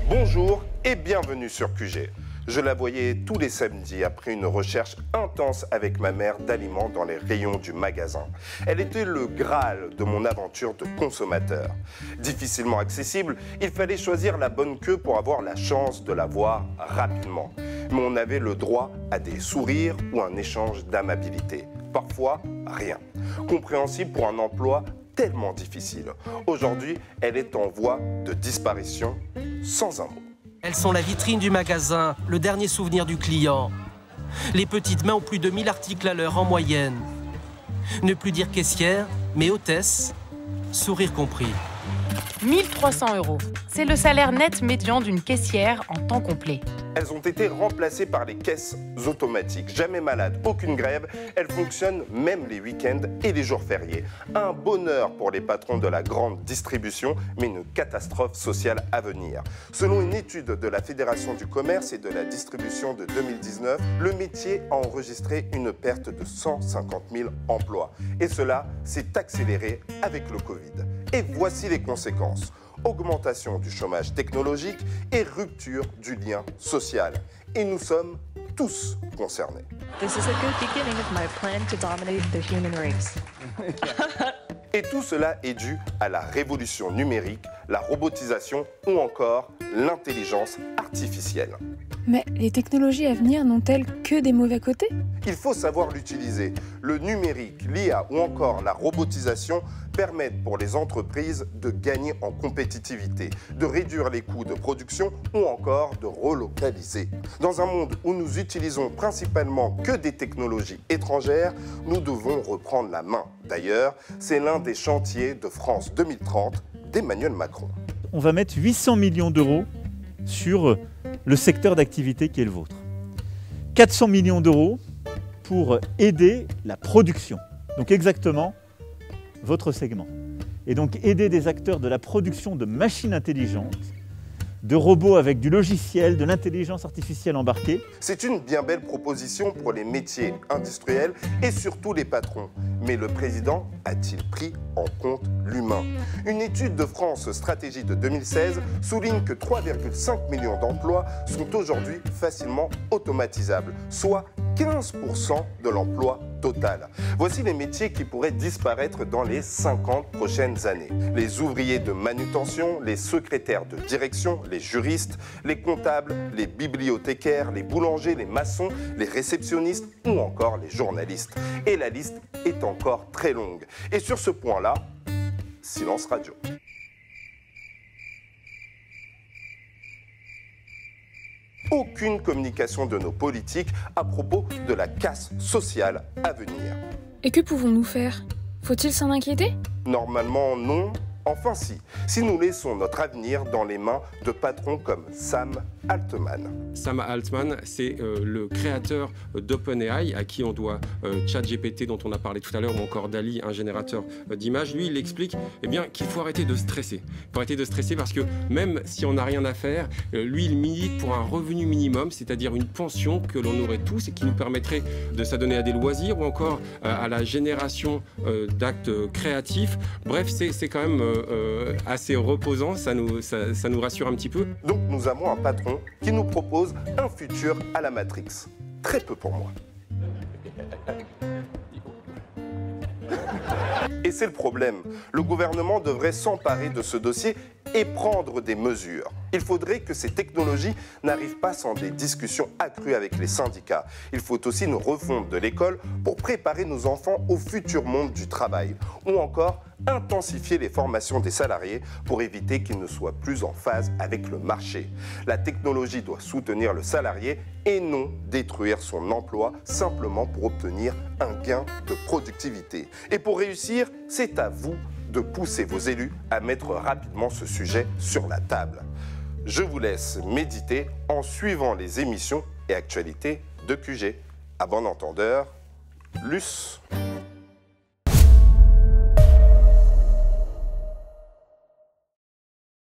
Bonjour et bienvenue sur QG. Je la voyais tous les samedis après une recherche intense avec ma mère d'aliments dans les rayons du magasin. Elle était le Graal de mon aventure de consommateur. Difficilement accessible, il fallait choisir la bonne queue pour avoir la chance de la voir rapidement. Mais on avait le droit à des sourires ou un échange d'amabilité. Parfois, rien. Compréhensible pour un emploi tellement difficile. Aujourd'hui, elle est en voie de disparition sans un mot. Elles sont la vitrine du magasin, le dernier souvenir du client. Les petites mains ont plus de 1000 articles à l'heure en moyenne. Ne plus dire caissière, mais hôtesse, sourire compris. 1 300 €. C'est le salaire net médian d'une caissière en temps complet. Elles ont été remplacées par les caisses automatiques. Jamais malades, aucune grève. Elles fonctionnent même les week-ends et les jours fériés. Un bonheur pour les patrons de la grande distribution, mais une catastrophe sociale à venir. Selon une étude de la Fédération du commerce et de la distribution de 2019, le métier a enregistré une perte de 150 000 emplois. Et cela s'est accéléré avec le Covid. Et voici les conséquences. Augmentation du chômage technologique et rupture du lien social. Et nous sommes tous concernés. This is a good beginning of my plan to dominate the human race. Et tout cela est dû à la révolution numérique, la robotisation ou encore l'intelligence artificielle. Mais les technologies à venir n'ont-elles que des mauvais côtés? Il faut savoir l'utiliser. Le numérique, l'IA ou encore la robotisation permettent pour les entreprises de gagner en compétitivité, de réduire les coûts de production ou encore de relocaliser. Dans un monde où nous utilisons principalement que des technologies étrangères, nous devons reprendre la main. D'ailleurs, c'est l'un des chantiers de France 2030 d'Emmanuel Macron. On va mettre 800 millions d'euros sur le secteur d'activité qui est le vôtre. 400 millions d'euros pour aider la production. Donc exactement votre segment. Et donc aider des acteurs de la production de machines intelligentes, de robots avec du logiciel, de l'intelligence artificielle embarquée. C'est une bien belle proposition pour les métiers industriels et surtout les patrons. Mais le président a-t-il pris en compte l'humain? Une étude de France Stratégie de 2016 souligne que 3,5 millions d'emplois sont aujourd'hui facilement automatisables, soit 15% de l'emploi total. Voici les métiers qui pourraient disparaître dans les 50 prochaines années. Les ouvriers de manutention, les secrétaires de direction, les juristes, les comptables, les bibliothécaires, les boulangers, les maçons, les réceptionnistes ou encore les journalistes. Et la liste est encore très longue. Et sur ce point-là, silence radio. Aucune communication de nos politiques à propos de la casse sociale à venir. Et que pouvons-nous faire? Faut-il s'en inquiéter? Normalement, non. Enfin si nous laissons notre avenir dans les mains de patrons comme Sam Altman. Sam Altman, c'est le créateur d'OpenAI, à qui on doit ChatGPT dont on a parlé tout à l'heure, ou encore DALL-E, un générateur d'images. Lui, il explique qu'il faut arrêter de stresser. Il faut arrêter de stresser parce que même si on n'a rien à faire, lui, il milite pour un revenu minimum, c'est-à-dire une pension que l'on aurait tous et qui nous permettrait de s'adonner à des loisirs ou encore à la génération d'actes créatifs. Bref, c'est quand même assez reposant, ça nous rassure un petit peu. Donc nous avons un patron qui nous propose un futur à la Matrix. Très peu pour moi. Et c'est le problème. Le gouvernement devrait s'emparer de ce dossier et prendre des mesures. Il faudrait que ces technologies n'arrivent pas sans des discussions accrues avec les syndicats. Il faut aussi une refonte de l'école pour préparer nos enfants au futur monde du travail. Ou encore intensifier les formations des salariés pour éviter qu'ils ne soient plus en phase avec le marché. La technologie doit soutenir le salarié et non détruire son emploi simplement pour obtenir un gain de productivité. Et pour réussir, c'est à vous de pousser vos élus à mettre rapidement ce sujet sur la table. Je vous laisse méditer en suivant les émissions et actualités de QG. À bon entendeur, Luce.